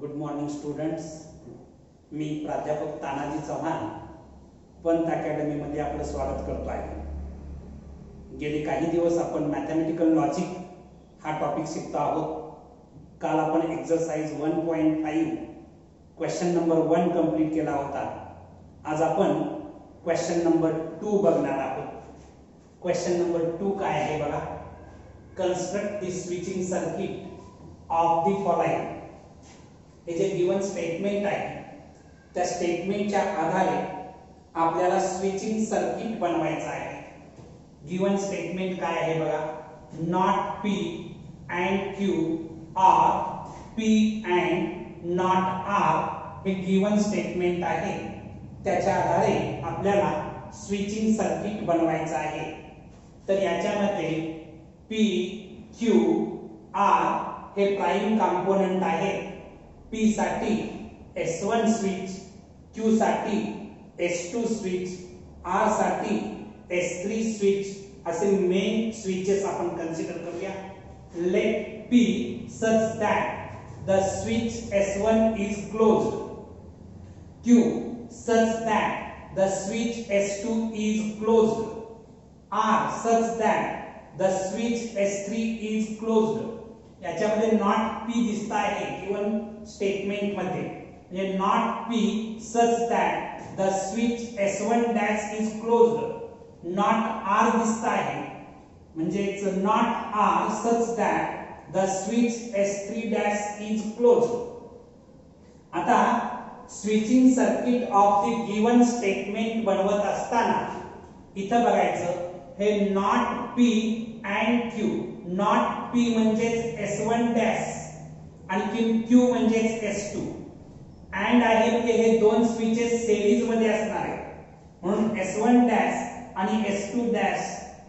Good morning students. मी प्राध्यापक तानाजी चव्हाण पंत अकॅडमीमध्ये आपलं स्वागत करतो आहे. गेले काही दिवस आपण मॅथमॅटिकल लॉजिक हा टॉपिक शिकतो आहोत. काल आपण एक्सरसाइज 1.5 क्वेश्चन नंबर 1 कंप्लीट केला होता. आज आपण क्वेश्चन नंबर 2 बघणार आहोत. क्वेश्चन नंबर 2 काय आहे बघा. Construct the switching circuit of the following. हे जे गिवन स्टेटमेंट आहे त्या स्टेटमेंटच्या आधारे आपल्याला स्विचिंग सर्किट बनवायचं आहे. गिवन स्टेटमेंट काय आहे बघा. Not P and Q or P and not R हे गिवन स्टेटमेंट आहे. त्याच्या आधारे आपल्याला स्विचिंग सर्किट बनवायचं आहे. तर याच्यामध्ये पी क्यू आर हे प्राइम कंपोनेंट आहेत. P साठी S1 स्विच, Q साठी S2 स्विच, R साठी S3 स्विच असे मेन स्विचेस आपण कन्सिडर करूया. Let P such that the switch S1 is closed, Q such that the switch S2 is closed, R such that the switch S3 is closed. याच्यामध्ये not P दिसता आहे given statement मध्ये. म्हणजे not P such that the switch S1 dash is closed. Not R दिसता आहे म्हणजेच not R such that the switch S3 dash is closed. आता switching circuit of the given statement बनवत असताना इथं बघायचं हे not P and Q. Not P म्हणजेच S1 डॅश आणि क्यू म्हणजेच S2 अँड आहे म्हणजे हे दोन स्विचेस सिरीज मध्ये असणार आहे. म्हणून S1 डॅश आणि S2 डॅश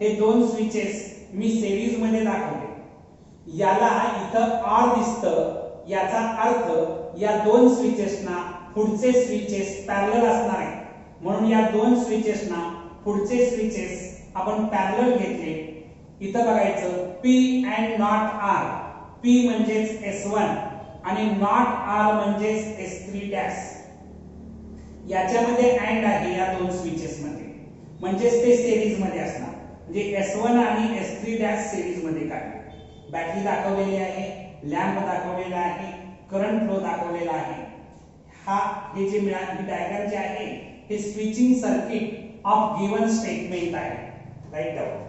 हे दोन स्विचेस मी सिरीज मध्ये दाखवले. याला इथं R दिसतं. याचा अर्थ या दोन स्विचेसना पुढचे स्विचेस पॅरलल असणार आहे. म्हणून या दोन स्विचेसना पुढचे स्विचेस आपण पॅरलल घेतले. इथं बघायचं P and not R. P म्हणजेच S1 आणि नॉट R म्हणजेच S3 डॅश. याच्यामध्ये अँड आहे या दोन स्विचेस मध्ये म्हणजेच ते सिरीज मध्ये असणार. म्हणजे S1 आणि S3 डॅश सिरीज मध्ये काढले. बॅटरी दाखवलेली आहे, लॅम्प दाखवलेला आहे, करंट फ्लो दाखवलेला आहे. हे जे डायग्राम जे आहे हे switching circuit of given statement आहे. Write down.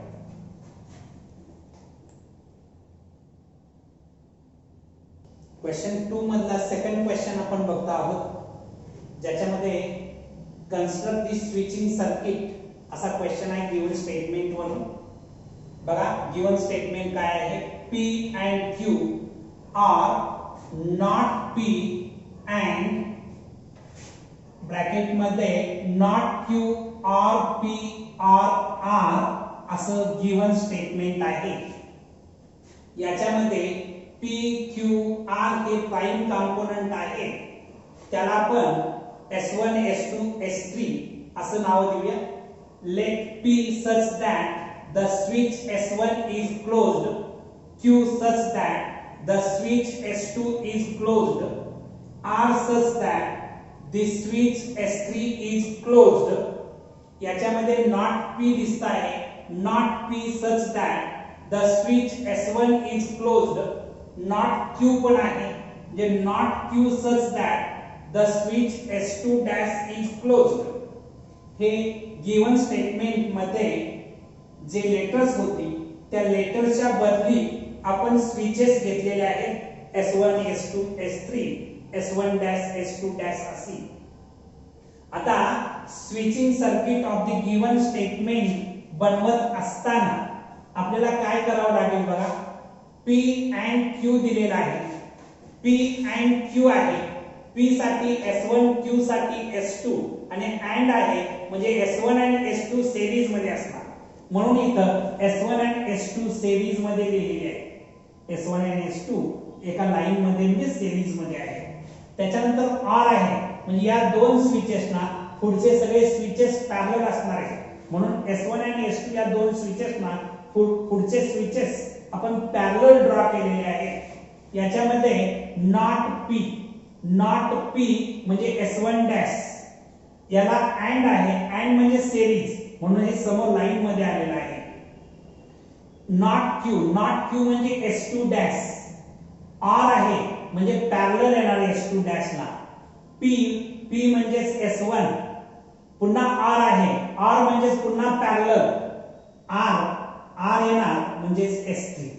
क्वेश्चन 2 मधला सेकंड क्वेश्चन आपण बघतो आहोत ज्याच्यामध्ये कन्स्ट्रक्ट द स्विचिंग सर्किट असा क्वेश्चन आहे गिवन स्टेटमेंट वरून. बघा गिवन स्टेटमेंट काय आहे. P and Q are not P and bracket मध्ये not Q or P or R असं गिवन स्टेटमेंट आहे. याच्यामध्ये P Q R हे प्राइम कंपोनेंट आहे. त्याला आपण S1 S2 S3 असं नाव देऊया. Let P such that the switch S1 is closed, Q such that the switch S2 is closed, R such that the switch S3 is closed. याच्यामध्ये not P दिसता आहे. Not P such that the switch S1 is closed. Not Q पण आहे म्हणजे not Q such that the switch S2 dash is closed. हे given statement मध्ये जे letters होती त्या लेटर्सच्या बदली आपण स्विचेस घेतलेले आहेत. S1 S2 S3 S1 dash S2 dash अशी. आता switching circuit of the given statement बनवत असताना आपल्याला काय करावं लागेल बघा. P अँड Q दिलेला आहे. P अँड Q आहे. P साठी S1 Q साठी S2 आणि अँड आहे म्हणजे S1 आणि S2 सिरीज मध्ये असणार. म्हणून इथं S1 आणि S2 सिरीज मध्ये लिहिलेले आहे. S1 आणि S2 एका लाईन मध्ये म्हणजे सिरीज मध्ये आहे. त्याच्यानंतर R आहे म्हणजे या दोन स्विचेसना पुढचे सगळे स्विचेस पॅरलल असणार आहेत. म्हणून S1 आणि S2 या दोन स्विचेसना पुढचे स्विचेस आपण पॅरलल ड्रॉ केलेले आहेत. याच्यामध्ये नॉट P नॉट P म्हणजे S1 डॅश, याला अँड आहे, अँड म्हणजे सेरीज म्हणून हे समोर लाईन मध्ये आलेलं आहे. नॉट Q, नॉट Q म्हणजे S2 डॅश, R आहे म्हणजे पॅरलल येणार S2 डॅश ला. P म्हणजे S1, पुन्हा R आहे, R म्हणजे पुन्हा पॅरलल, R येणार म्हणजे S3.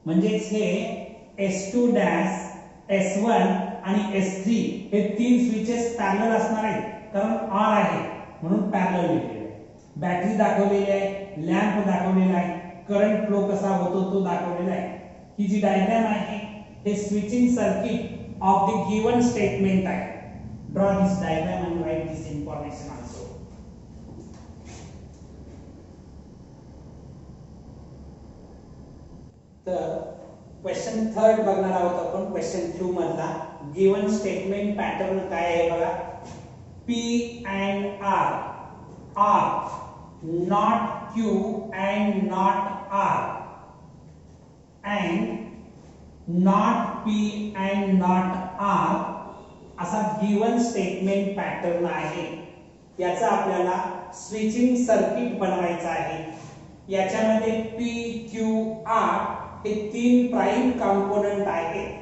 म्हणजे हे S2 डॅश, S1 आणि S3 हे तीन स्विचेस पॅरलल असणार आहेत, कारण R आहे म्हणून पॅरलल लिहिलेले आहे. बॅटरी दाखवलेली आहे, लॅम्प दाखवलेला आहे, करंट फ्लो कसा होतो तो दाखवलेला आहे. ही जी डायग्राम आहे हे switching circuit of the given statement आहे. Draw this diagram and write this information also. तर क्वेश्चन थर्ड बघणार आहोत आपण. क्वेश्चन 2 मधला गिवन स्टेटमेंट पॅटर्न काय आहे बघा. P and R are not Q and not R and not P and not R असा गिवन स्टेटमेंट पॅटर्न आहे. याचा आपल्याला स्विचिंग सर्किट बनवायचं आहे. याच्यामध्ये P, Q, R हे तीन प्राइम कंपोनेंट आहेत.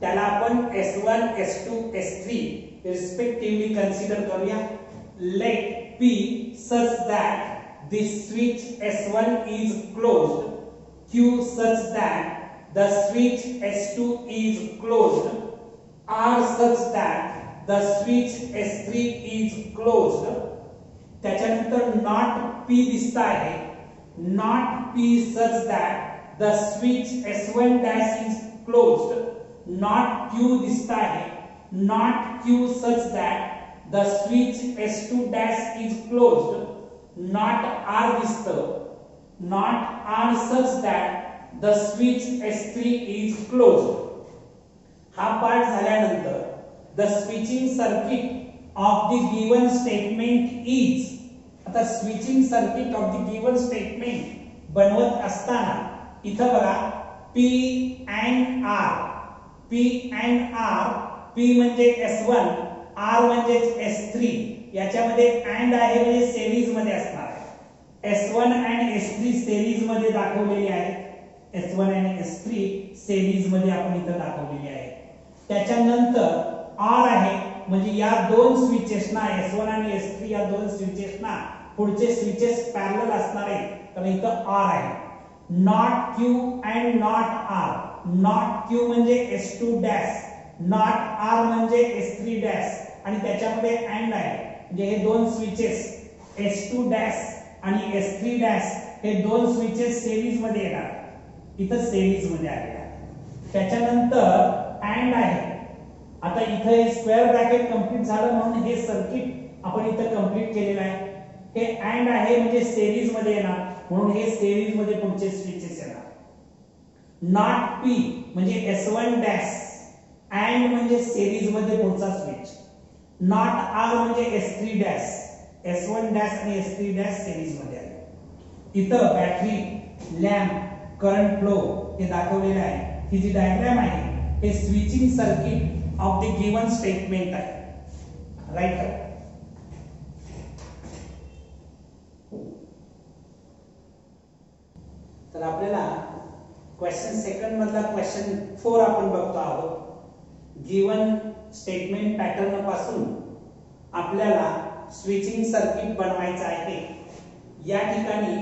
त्याला आपण S1, S2, S3 respectively consider करूया. Let P such that this switch S1 is closed, Q such that the switch S2 is closed, R such that the switch S3 is closed. त्याच्यानंतर not P दिसता आहे, not P such that the switch S1 dash is closed, not Q दिसता है, not Q such that the switch S2 dash is closed, not R दिसतं, not R such that the switch S3 is closed. हा part झाल्यानंतर the switching circuit of the given statement is, आता switching circuit of the given statement बनवत असताना इथं बघा P and R, P and R, P म्हणजे S1, R म्हणजे S3, याच्यामध्ये अँड आहे म्हणजे सेरीज मध्ये असणार आहे. S1 आणि S3 सेरीज मध्ये दाखवलेली आहे. S1 आणि S3 सेरीज मध्ये आपण इथं दाखवलेली आहे. त्याच्यानंतर R आहे म्हणजे या दोन स्विचेसना S1 आणि S3 या दोन स्विचेसना पुढचे स्विचेस पॅरलल असणार आहेत, कारण इथं R आहे. Not Q and not R, not Q म्हणजे S2 डॅश, नॉट R म्हणजे S3 डॅश आणि त्याच्यामध्ये अँड आहे म्हणजे हे दोन स्विचेस S2 डॅश आणि S3 डॅश हे दोन स्विचेस सेरीज मध्ये येणार. इथं सेरीज मध्ये आले आहे. त्याच्यानंतर अँड आहे. आता इथं हे स्क्वेअर ब्रॅकेट कंप्लीट झालं म्हणून हे सर्किट आपण इथं कंप्लीट केलेलं आहे. हे अँड आहे म्हणजे सेरीज मध्ये येणार म्हणून हे सेरीज मध्ये पुढचे स्विचेस येणार. नॉट P म्हणजे S1 डॅश, अँड म्हणजे सेरीज मध्ये पुढचा स्विच. नॉट R म्हणजे S3 डॅश, S1 डॅश आणि S3 डॅश सेरीज मध्ये आहे. इथं बॅटरी, लॅम्प, करंट फ्लो हे दाखवलेलं आहे. ही जी डायग्राम आहे हे switching circuit of the given statement आहे. राईट. तर आपल्याला क्वेश्चन सेकंड मधला क्वेश्चन 4 आपण बघतो आहोत. गिवन स्टेटमेंट पॅटर्न पासून आपल्याला स्विचिंग सर्किट बनवायचं आहे. या ठिकाणी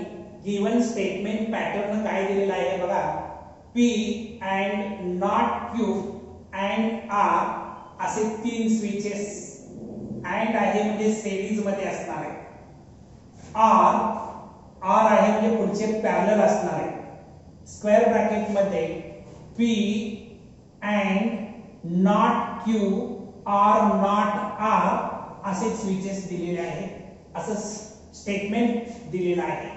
गिवन स्टेटमेंट पॅटर्न काय दिलेला आहे बघा. P and not Q and R असे तीन स्विचेस अँड आहे म्हणजे सेरीज मध्ये असणार आहे. R आहे म्हणजे पुढचे पॅरलल असणार आहे. स्क्वेअर ब्रॅकेट मध्ये P and not Q or not R असे स्विचेस दिलेले आहे, असं स्टेटमेंट दिलेलं आहे.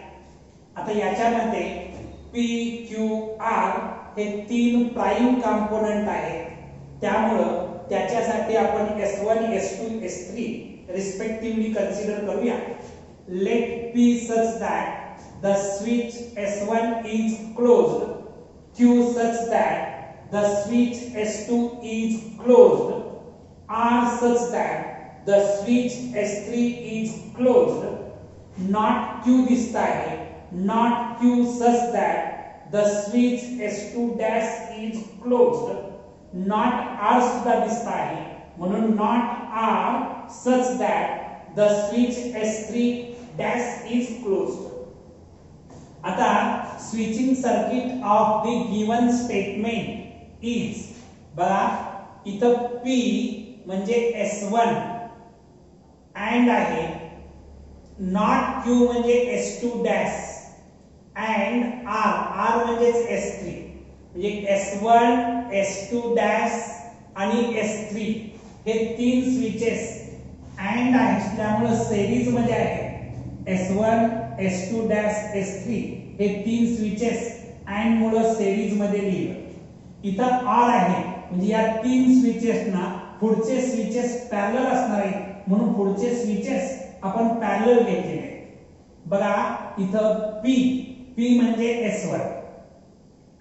आता याच्यामध्ये P, Q, R हे तीन प्राइम कंपोनेंट आहेत. त्यामुळं त्याच्यासाठी आपण S1, S2, S3 respectively consider करूया. Let P such that the switch S1 is closed, Q such that the switch S2 is closed, are such that the switch S3 is closed. Not Q दिसता है, not Q such that the switch S2 dash is closed. Not R सुद्धा दिसता आहे, म्हणून not R such that the switch S3 dash is closed. आता switching circuit of the given statement is, बघा इथं P म्हणजे S1 and आहे, not Q म्हणजे S2 dash and R म्हणजे S3, म्हणजे S1 S2 dash आणि S3 हे तीन स्विचेस अँड असल्यामुळे सिरीज मध्ये आहे. S1 S2 dash S3 हे तीन स्विचेस अँड मुळे सिरीज मध्ये लिहिलं. इथं R आहे म्हणजे या तीन स्विचेस ना पुढचे स्विचेस पॅरलल असणार आहेत, म्हणून पुढचे स्विचेस आपण पॅरलल घेतलेले. बघा इथं P म्हणजे S1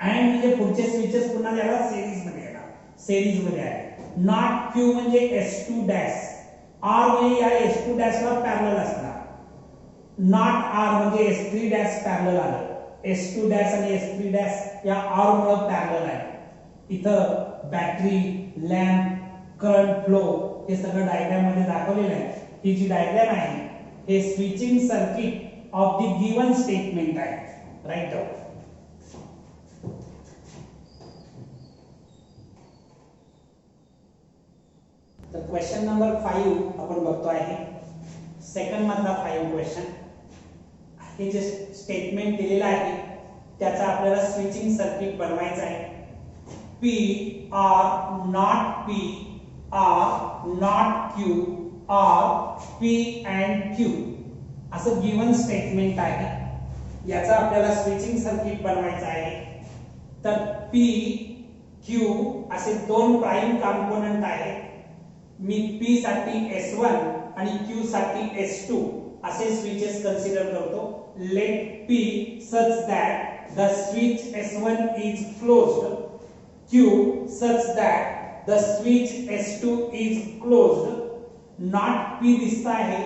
अँड म्हणजे पुढचे स्विचेस पुन्हा याला सिरीज मध्ये येणार, सिरीज मध्ये आहे. नॉट Q म्हणजे S2 डॅश, R म्हणजे या S2 डॅश ला पॅरलल असणार. नॉट R म्हणजे S3 डॅश पॅरलल आलं, S2 डॅश आणि S3 डॅश या R मुळे पॅरलल आहे. इथं बॅटरी, लॅम्प, करंट फ्लो हे सगळं डायग्राम मध्ये दाखवलेलं आहे. ही जी डायग्राम आहे हे switching circuit of the given statement आहे. Write down. तर क्वेश्चन नंबर 5 आपण बघतो आहे. सेकंड मधला 5 क्वेश्चन. हे जे स्टेटमेंट दिलेलं आहे त्याचा आपल्याला स्विचिंग सर्किट बनवायचं आहे. P or not P or not Q or P and Q असं गिवन स्टेटमेंट आहे. याचा आपल्याला स्विचिंग सर्किट बनवायचं आहे. तर P Q असे दोन प्राइम कंपोनेंट आहेत. मी P साठी S1 आणि Q साठी S2 असे स्विचेस कन्सिडर करतो. Let P such that the switch S1 is closed, Q such that the switch S2 is closed. Not P दिसता आहे,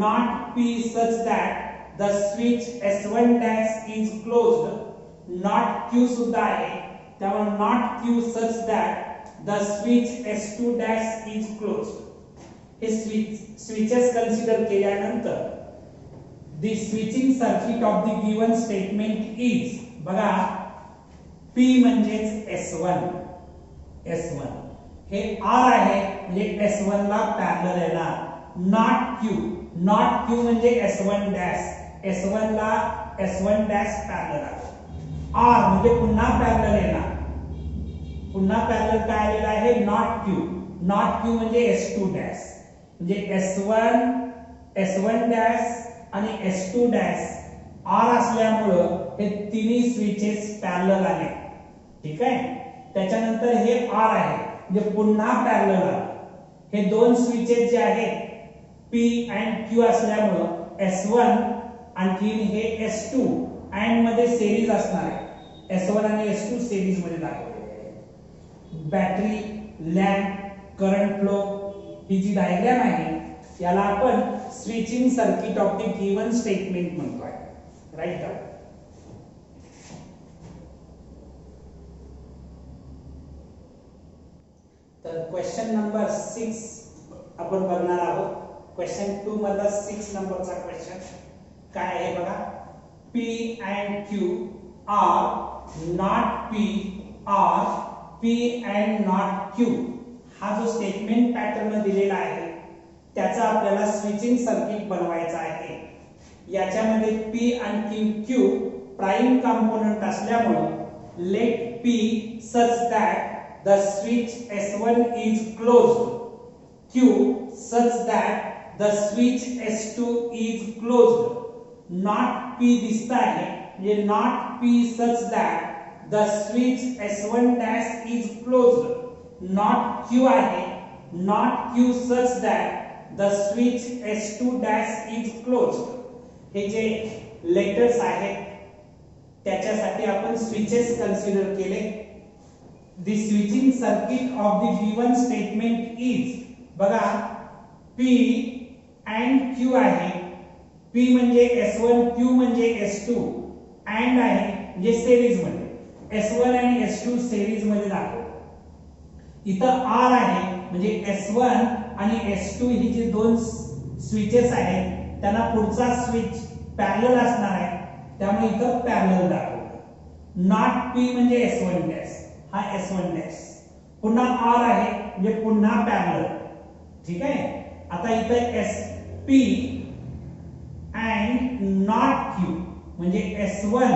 not P such that the switch S1 dash is closed. Not Q सुद्धा आहे, त्यामुळे not Q such that the switch S2 dash is closed. हे switches consider केल्यानंतर the switching circuit of the given statement is, बघा P म्हणजेच S1 हे R आहे म्हणजे S1 ला पॅरलल येणार. नॉट Q म्हणजे S1 डॅश, S1 ला S1 डॅश पॅरलल आहे. R म्हणजे पुन्हा पॅरलल येणार, पुन्हा पॅरलल काय आलेला आहे नॉट Q म्हणजे S2 डॅश, म्हणजे S1 डॅश आणि S2 डॅश R असल्यामुळे हे तिन्ही स्विचेस पॅरलल आले. ठीक आहे. त्याच्यानंतर हे R आहे म्हणजे पुन्हा पॅरलल आले. हे दोन स्विचेस जे आहेत P and Q असल्यामुळे S1 आणखी हे S2 अँड मध्ये सिरीज असणार आहे. S1 आणि S2 सिरीज मध्ये दाखवलेले आहे. बॅटरी, लॅम्प, करंट फ्लो ही जी डायग्राम आहे याला आपण switching circuit of the given statement म्हणतोय. Write down. तर क्वेश्चन नंबर 6 आपण बघणार आहोत. क्वेश्चन 2 मधला 6 नंबरचा क्वेश्चन काय आहे बघा. P and Q are not P or P and not Q हा जो स्टेटमेंट पॅटर्न दिलेला आहे त्याचा आपल्याला स्विचिंग सर्किट बनवायचा आहे. याच्यामध्ये P आणि Q प्राइम कंपोनेंट असल्यामुळे late P such that the switch S1 is closed, Q such that the switch S2 is closed. Not P दिसता है, ये not P such that the switch S1 dash is closed. Not Q आहे, not Q such that the switch S2 dash is closed. हे जे letters आहेत त्याच्यासाठी आपण switches consider केले. The switching circuit of the given statement is, बघा P and Q आहे. P म्हणजे S1, Q म्हणजे S2 and आहे म्हणजे सिरीज मध्ये. S1 आणि S2 सिरीज मध्ये दाखव. इथं R आहे म्हणजे S1 आणि S2 ही जी दोन स्विचेस आहेत त्यांना पुढचा स्विच पॅरलल असणार आहे, त्यामुळे इथं पॅरलल दाखवलं. नॉट P म्हणजे S1 डॅश, हा S1 डॅश. पुन्हा R आहे म्हणजे पुन्हा पॅरलल. ठीक आहे. आता इथं SP and not Q म्हणजे S1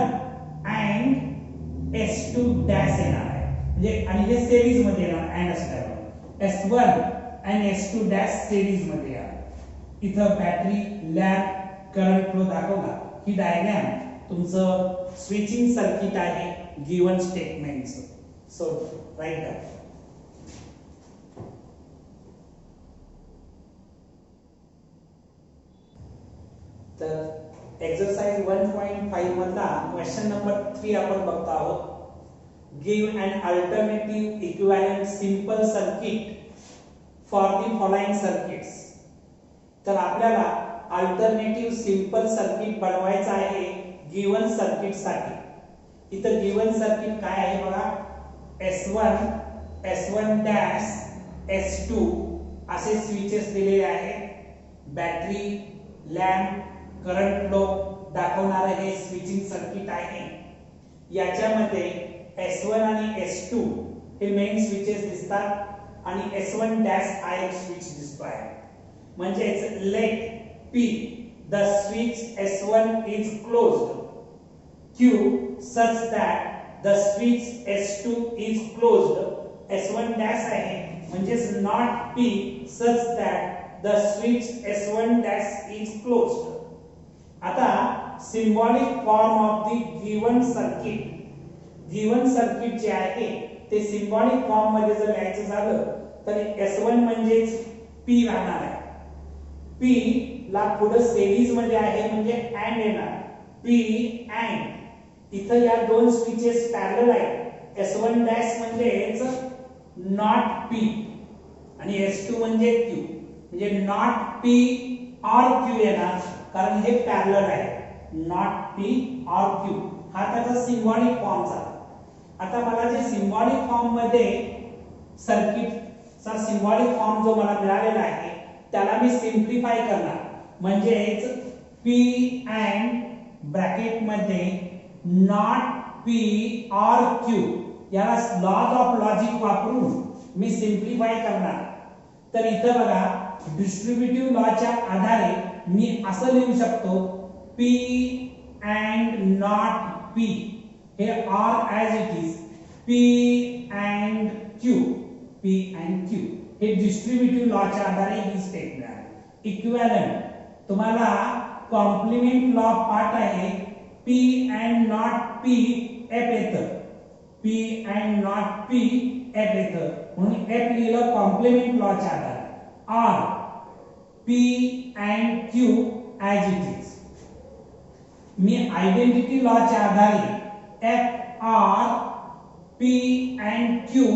and S2 डॅश येणार आहे म्हणजे, आणि हे सिरीज मध्ये येणार अँड असल्यावर S1 and S2 dash series मध्ये येणार. इथं बॅटरी, लॅम्प, करंट फ्लो दाखवला. ही डायग्राम तुमचं स्विचिंग सर्किट आहे गिवन स्टेटमेंटचं. So write down. तर एक्सरसाइज 1.5 मधला क्वेश्चन नंबर 3 आपण बघतो आहोत. Give an alternative equivalent simple circuit for the following circuits. तर आपल्याला अल्टरनेटिव्ह सिंपल सर्किट बनवायचं आहे गिवन सर्किट साठी. इथं गिवन सर्किट काय आहे बघा. S1, S1 डॅश, S2 असे स्विचेस दिलेले आहेत. बॅटरी, लॅम्प, करंट फ्लो दाखवणारे हे स्विचिंग सर्किट आहे. याच्यामध्ये S1 आणि S2 हे मेन स्विचेस दिसतात आणि S1 डॅश हा एक स्विच दिसतोय. म्हणजेच late P the switch S1 is closed, Q such that the switch S2 is closed. S1 dash आहे म्हणजेच not P such that the switch S1 dash is closed. आता symbolic form of the given circuit. given circuit जे आहे ते symbolic form मध्ये जर लिहायचं झालं तर S1 म्हणजेच P राहणार आहे. P ला पुढे सिरीज मध्ये आहे म्हणजे अँड येणार. P अँड इथं या दोन स्विचेस पॅरलल आहेत. S1 डॅश म्हणजेच नॉट P आणि S2 म्हणजे Q म्हणजे नॉट P or Q येणार कारण हे पॅरलल आहे. नॉट P or Q हा त्याचा सिंबॉलिक फॉर्म झाला. आता मला जे सिंबॉलिक फॉर्म मध्ये सर्किटचा सिंबॉलिक फॉर्म जो मला मिळालेला आहे त्याला मी सिम्प्लिफाय करणार. म्हणजेच P अँड ब्रॅकेट मध्ये नॉट P or Q याला लॉज ऑफ लॉजिक वापरून मी सिम्प्लिफाय करणार. तर इथं बघा डिस्ट्रीब्युटिव्ह लॉच्या आधारे मी असं लिहू शकतो P अँड नॉट P हे are as it is P and Q, P and Q हे डिस्ट्रीब्युटिव्ह लॉच्या आधारे ही स्टेटमेंट आहे. इक्विव्हॅलेंट तुम्हाला कॉम्प्लिमेंट लॉ पार्ट आहे. P and not P F येतं. P and not P F येतं म्हणून F लिहिलं कॉम्प्लिमेंट लॉच्या आधारे. R P and Q as it is. मी आयडेंटिटी लॉच्या आधारे F R P and Q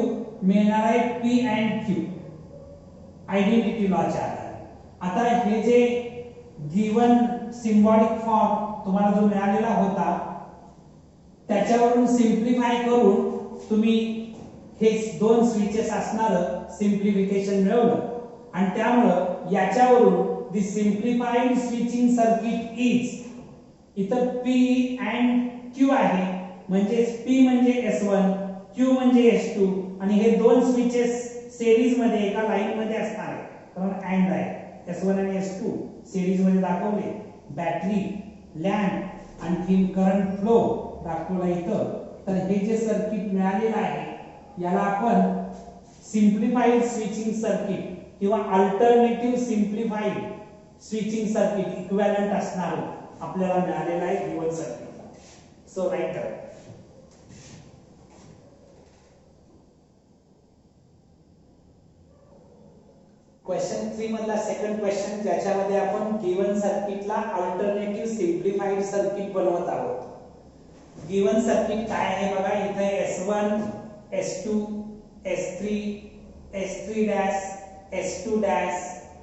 मिळणार आहे P अँड Q आयडेंटिटी लॉच्या आधारे. आता हे जे गिवन सिंबॉलिक फॉर्म तुम्हाला जो मिळालेला होता त्याच्यावरून सिम्प्लिफाय करून तुम्ही हे दोन स्विचेस असणार सिम्प्लिफिकेशन मिळवलं आणि त्यामुळे याच्यावरून the simplified switching circuit is. इथं P अँड Q आहे म्हणजेच P म्हणजे S1, Q म्हणजे S2 आणि हे दोन स्विचेस सिरीज मध्ये एका लाईन मध्ये असणार आहे कारण अँड आहे. S1 आणि S2 सिरीज मध्ये दाखवले. बॅटरी, लॅम्प आणखी करंट फ्लो दाखवला इथं. तर हे जे सर्किट मिळालेलं आहे याला आपण सिम्प्लिफाइड स्विचिंग सर्किट किंवा alternative simplified switching circuit equivalent असणार आपल्याला मिळालेला आहे गिवन सर्किटला. So write down. क्वेश्चन 3 मधला सेकंड क्वेश्चन ज्याच्यामध्ये आपण गिवन सर्किटला अल्टरनेटिव्ह सिम्प्लिफाइड सर्किट बनवत आहोत. गिवन सर्किट काय आहे बघा. इथे S1, S2, S3, S3 dash, S2 dash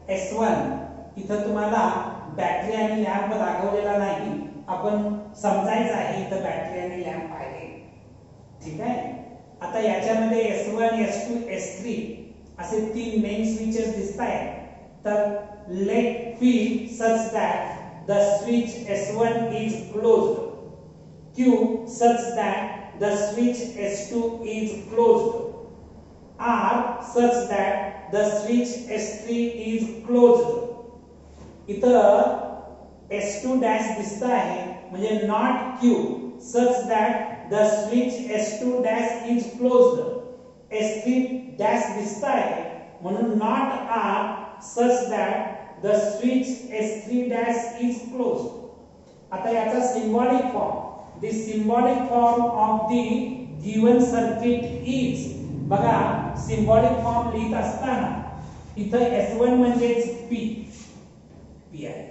S1 इथं तुम्हाला बॅटरी आणि लॅम्प दाखवलेला नाही, आपण समजायचं आहे इथं बॅटरी आणि लॅम्प आहे. ठीक आहे. आता याच्यामध्ये S1 S2 S3 असे तीन मेन स्विचेस दिसतायत. तर late P such that the switch S1 is closed, Q such that the switch S2 is closed, R such that the switch S3 is closed. इथं S2 डॅश दिसत आहे म्हणजे not Q such that the switch S2 dash is closed. S3 dash दिसत आहे म्हणून not R such that the switch S3 dash is closed. आता याचा symbolic form, the symbolic form of the given circuit is, बघा symbolic form लिहित असताना इथं S1 म्हणजेच P आहे,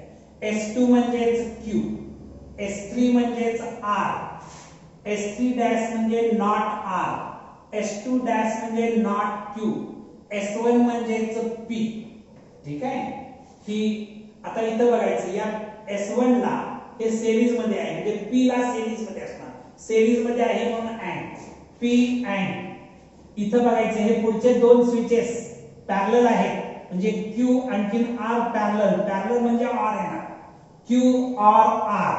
S2 म्हणजेच Q, S3 म्हणजेच R, S3 डॅश म्हणजे नॉट R, S2 डॅश म्हणजे नॉट Q, S1 म्हणजेच P. ठीक आहे. ही आता इथं बघायचं या S1 ला हे सिरीज मध्ये आहे म्हणजे P ला सिरीज मध्ये असणार, सिरीज मध्ये आहे म्हणून अँड P अँड इथं बघायचं हे पुढचे दोन स्विचेस पॅरलल आहेत म्हणजे Q आणखीन R पॅरलल, पॅरलल म्हणजे R येणार Q or R.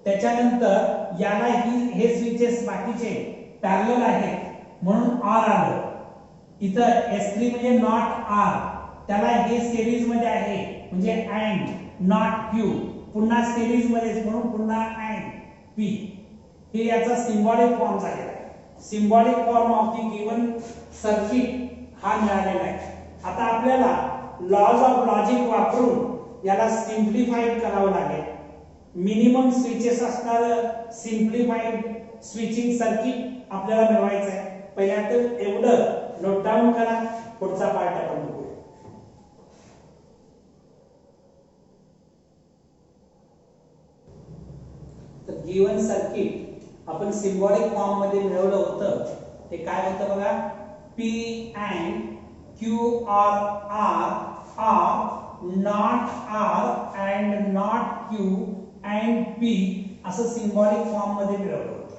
त्याच्यानंतर याला हे स्विचेस बाकीचे पॅरलल आहेत म्हणून R आलं. इथं S3 म्हणजे नॉट R, त्याला हे सिरीज मध्ये आहे म्हणजे अँड नॉट Q, पुन्हा सिरीज मध्ये म्हणून पुन्हा अँड P. हे याचा सिंबॉलिक फॉर्म झालेला आहे. Symbolic form of the given circuit हा मिळालेला आहे. आता आपल्याला लॉज ऑफ लॉजिक वापरून याला सिंप्लिफाईड करावं लागेल. मिनिमम स्विचेस असणार सिंप्लिफाईड स्विचिंग सर्किट आपल्याला मिळवायचं आहे. पहिल्या तर एवढं नोट डाऊन करा, पुढचा पार्ट आपण बघू. तर गिवन सर्किट आपण सिंबॉलिक फॉर्म मध्ये मिळवलं होतं. ते काय होतं बघा, P and Q or R are not R and not Q and P असं सिंबॉलिक फॉर्म मध्ये मिळवलं होतं.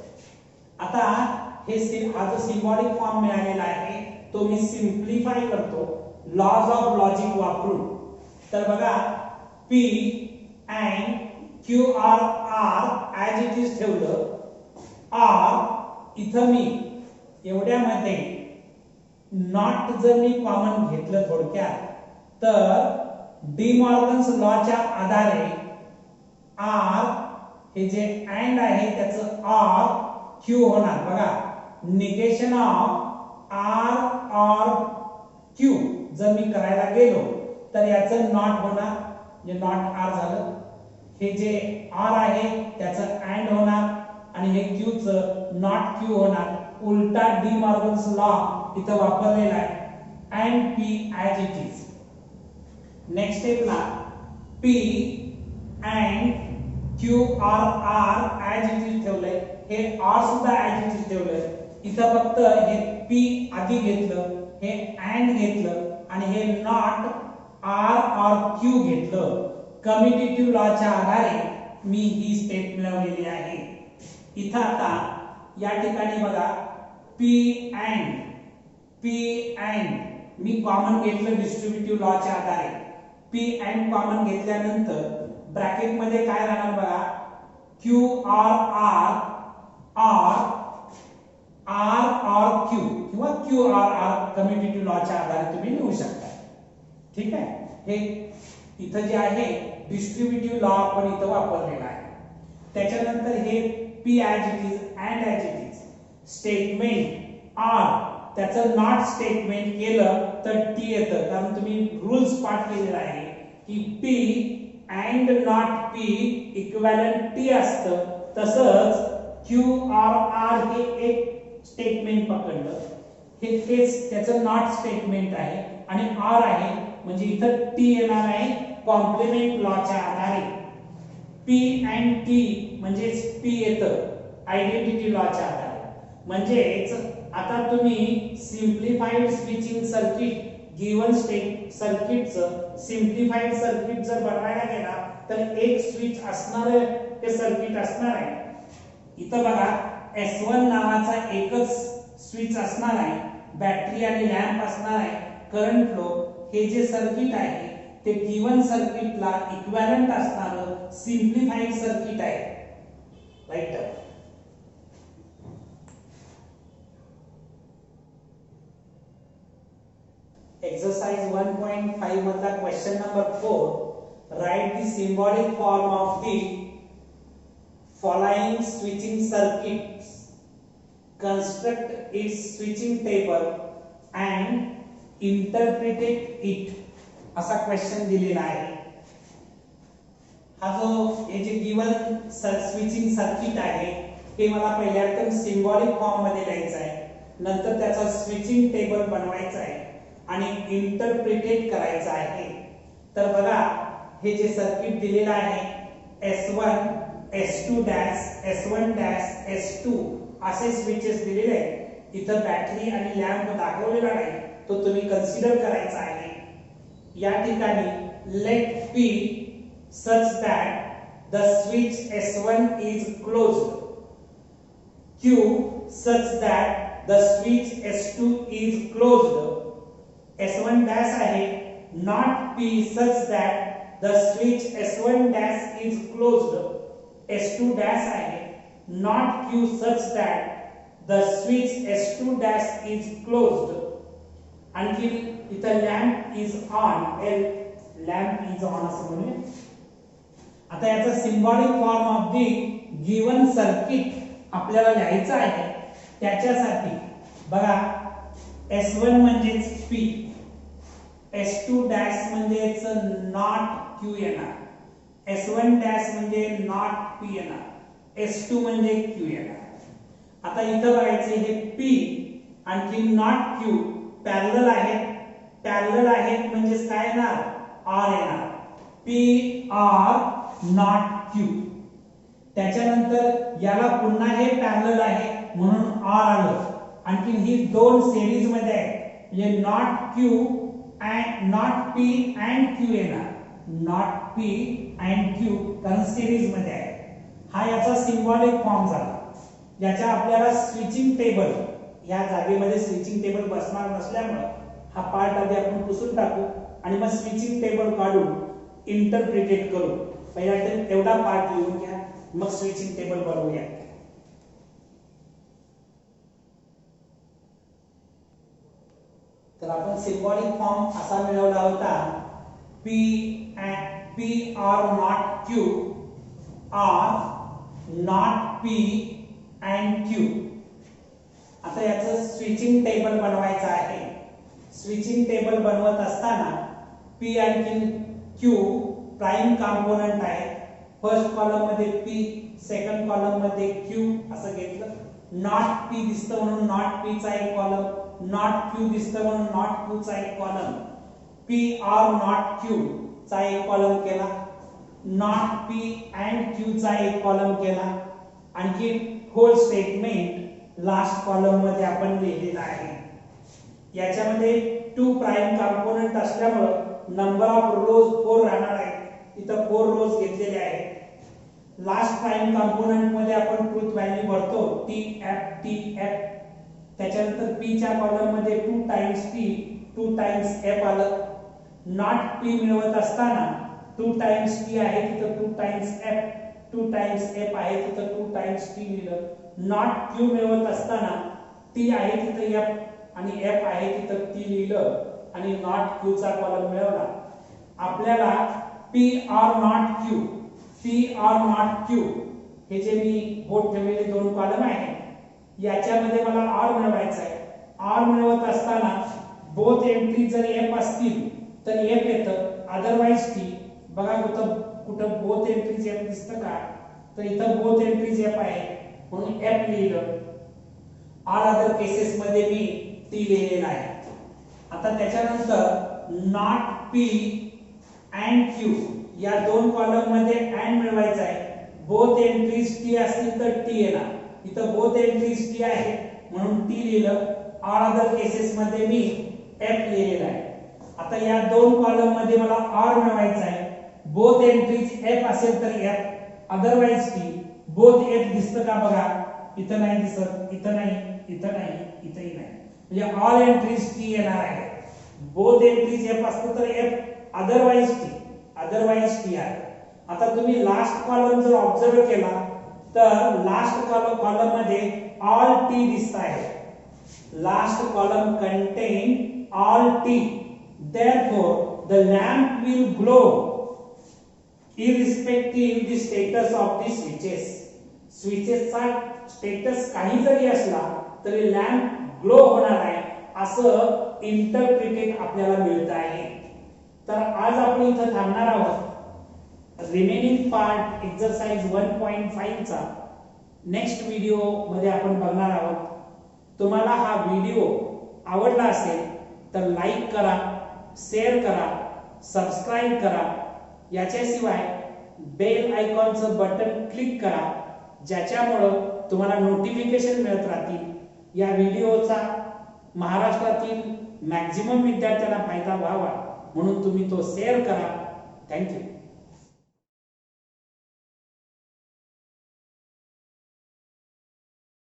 आता हे हा जो सिंबॉलिक फॉर्म मिळालेला आहे तो मी सिंप्लिफाय करतो लॉज ऑफ लॉजिक वापरून. तर बघा P and Q or R as it is ठेवलं. R इथं मी एवढ्यामध्ये नॉट जर मी कॉमन घेतलं थोडक्यात तर डी मॉर्गन्स लॉच्या आधारे R हे जे अँड आहे त्याचं R Q होणार. बघा negation of R or Q जर मी करायला गेलो तर याचं नॉट होणार म्हणजे नॉट R झालं. हे जे R आहे त्याचं अँड होणार आणि हे Q चं नॉट Q होणार. उलटा डी मॉर्गन्स लॉ इथं वापरलेला आहे. And P as it is. Next स्टेपला P and Q or R as it is ठेवलंय. हे R सुद्धा as it is ठेवलंय. इथं फक्त हे P आधी घेतलं, हे अँड घेतलं आणि हे नॉट R or Q घेतलं. कम्युटेटिव्ह लॉच्या आधारे मी ही स्टेप मिळवलेली आहे. इथं आता या ठिकाणी बघा P and मी कॉमन घेतलं डिस्ट्रीब्युटिव्ह लॉच्या आधारे. P and कॉमन घेतल्यानंतर ब्रॅकेट मध्ये काय राहणार बघा, Q or R or Q किंवा Q or R कम्युटेटिव्ह लॉच्या आधारे तुम्ही लिहू शकता. ठीक आहे. हे इथं जे आहे डिस्ट्रीब्युटिव्ह लॉ आपण इथं वापरलेला आहे. त्याच्यानंतर हे P as it is and as it is. Statement R त्याचं नॉट स्टेटमेंट केलं तर T येतं, कारण तुम्ही रूल्स पाठ केलेला आहे की P and not P equivalent T असतं. तसंच Q or R हे एक स्टेटमेंट पकडलं, हे तेच त्याचं नॉट स्टेटमेंट आहे आणि R आहे म्हणजे इथं T येणार आहे कॉम्प्लिमेंट लॉच्या आधारे. P and T म्हणजे P येतं आयडेंटिटी लॉच्या आधारे. म्हणजेच आता तुम्ही simplified switching circuit given state सर्किटचं सिम्प्लिफाईड सर्किट जर बनवायला गेला तर एक स्विच असणार ते सर्किट असणार आहे. इथं बघा S1 नावाचा एकच स्विच असणार आहे, बॅटरी आणि लॅम्प असणार आहे, करंट फ्लो. हे जे सर्किट आहे ते गिवन सर्किटला इक्विव्हॅलेंट असणारं सिम्प्लिफाईड सर्किट आहे. राईट. एक्सरसाइज 1.5 मधला question number 4. Right the symbolic form of the following switching circuits. Construct its switching table and interpret it. असा क्वेश्चन दिलेला आहे. हा जो हे जे गिवन स्विचिंग सर्किट आहे हे मला पहिल्या तर सिंबॉलिक फॉर्म मध्ये लिहायचं आहे, नंतर त्याचा स्विचिंग टेबल बनवायचा आहे आणि इंटरप्रिटेट करायचं आहे. तर बघा हे जे सर्किट दिलेलं आहे S1 S2 dash S1 dash S2 असे स्विचेस दिलेले आहेत. इथं बॅटरी आणि लॅम्प दाखवलेला नाही, तो तुम्ही कन्सिडर करायचा आहे. या ठिकाणी late P such that the switch S1 is closed, Q such that the switch S2 is closed. S1 dash आहे, not P such that the switch S1 dash is closed. S2 dash आहे, not Q such that the switch S2 dash is closed. आणखी इथं lamp is on, lamp is on असं म्हणूया. आता याचा symbolic form of the given circuit आपल्याला लिहायचं आहे. त्याच्यासाठी बघा S1 म्हणजेच P, S2 डॅश म्हणजेच नॉट Q येणार, S1 डॅश म्हणजे नॉट P येणार, S2 म्हणजे Q येणार. आता इथं बघायचे हे P आणखी नॉट Q पॅरलल आहेत. पॅरलल आहेत म्हणजे काय येणार, R येणार, P R नॉट Q. त्याच्यानंतर याला पुन्हा हे पॅरलल आहे म्हणून R आलं. आणखी ही दोन सिरीज मध्ये आहेत म्हणजे not Q and not P and Q येणार, नॉट P अँड Q कारण सिरीज मध्ये आहे. हा याचा सिंबॉलिक फॉर्म झाला. याच्या आपल्याला स्विचिंग टेबल, या जागेमध्ये स्विचिंग टेबल बसणार नसल्यामुळे हा पार्ट आधी आपण पुसून टाकू आणि मग स्विचिंग टेबल काढून इंटरप्रिटेट करू. पहिला एवढा पार्ट लिहून घ्या, मग स्विचिंग टेबल बनवूया. तर आपण सिंबॉलिक फॉर्म असा मिळवला होता, P R not Q, R not P and Q. आता याचं स्विचिंग टेबल बनवायचं आहे. स्विचिंग टेबल बनवत असताना P आणि Q प्राइम कंपोनेंट आहे. फर्स्ट कॉलम मध्ये P, सेकंड कॉलम मध्ये Q असं घेतलं. नॉट P दिसतं म्हणून नॉट P चा एक कॉलम, नॉट Q दिसतं म्हणून नॉट Q चा एक column, P R not Q चा एक कॉलम केला, नॉट P अँड Q चा एक कॉलम केला. आणखी होल स्टेटमेंट लास्ट कॉलम मध्ये आपण लिहिलेला आहे. याच्यामध्ये 2 प्राइम कंपोनेंट असल्यामुळे नंबर ऑफ रोज 4 राहणार आहे. इथं 4 रोज घेतलेले आहेत. लास्ट प्राइम कंपोनेंट मध्ये आपण ट्रूथ व्हॅल्यू भरतो TF. त्याच्यानंतर P च्या कॉलम मध्ये 2 टाइम्स T, 2 टाइम्स F आलं. नॉट P मिळवत असताना 2 टाइम्स T आहे तिथं 2 टाइम्स F, 2 टाइम्स F आहे तिथं 2 टाइम्स T लिहिलं. नॉट Q मिळवत असताना T आहे तिथं F आणि F आहे तिथं T लिहिलं आणि नॉट Q चा कॉलम मिळवला. आपल्याला P R not Q, P R not Q हे जे मी बोर्ड ठेवलेले 2 कॉलम आहेत याच्यामध्ये मला R मिळवायचा आहे. R मिळवत असताना बोथ एंट्री जर F असतील तर F येतं, अदरवाइज T. बघा कुठं बोथ एंट्रीज F दिसतं का, तर इथं बोथ एंट्रीज F आहे म्हणून F लिहिलं. ऑल अदर केसेस मध्ये मी T लिहिलेला आहे. आता त्याच्यानंतर नॉट P अँड Q या 2 कॉलम मध्ये अँड मिळवायचा आहे. बोथ एंट्रीज T असतील तर T येणार. इथं बोथ एंट्रीज T आहे म्हणून T लिहिलं. ऑल अदर केसेस मध्ये मी F लिहिलेला आहे. आता या दोन कॉलम मध्ये मला ऑर मिळवायचा आहे. बोथ एंट्रीज एफ असेल तर F, otherwise T. Both F दिसतं का बघा, इथं नाही दिसत, इथं नाही, इथं नाही, इथंही नाही. म्हणजे ऑल एंट्रीज टी येणार आहे. बोथ एंट्रीज एफ असतं तर F, otherwise T, otherwise T आहे. आता तुम्ही लास्ट कॉलम जर ऑब्झर्व केला तर लास्ट कॉलम मध्ये ऑल टी दिसत आहे. Last column contain all T. Therefore, the lamp will glow irrespective the status of the switches. Switches चा स्टेटस काही जरी असला तरी लॅम्प ग्लो होणार आहे असं इंटरप्रिटेट आपल्याला मिळत आहे. तर आज आपण इथं थांबणार आहोत. रिमेनिंग पार्ट एक्सरसाइज 1.5 चा नेक्स्ट व्हिडिओ मध्ये आपण बघणार आहोत. तुम्हाला हा व्हिडिओ आवडला असेल तर लाईक करा, शेअर करा, सबस्क्राइब करा. याच्याशिवाय बेल आयकॉनचं बटन क्लिक करा ज्याच्यामुळं तुम्हाला नोटिफिकेशन मिळत राहतील. या व्हिडिओचा महाराष्ट्रातील मॅक्झिमम विद्यार्थ्यांना फायदा व्हावा म्हणून तुम्ही तो शेअर करा. थँक्यू.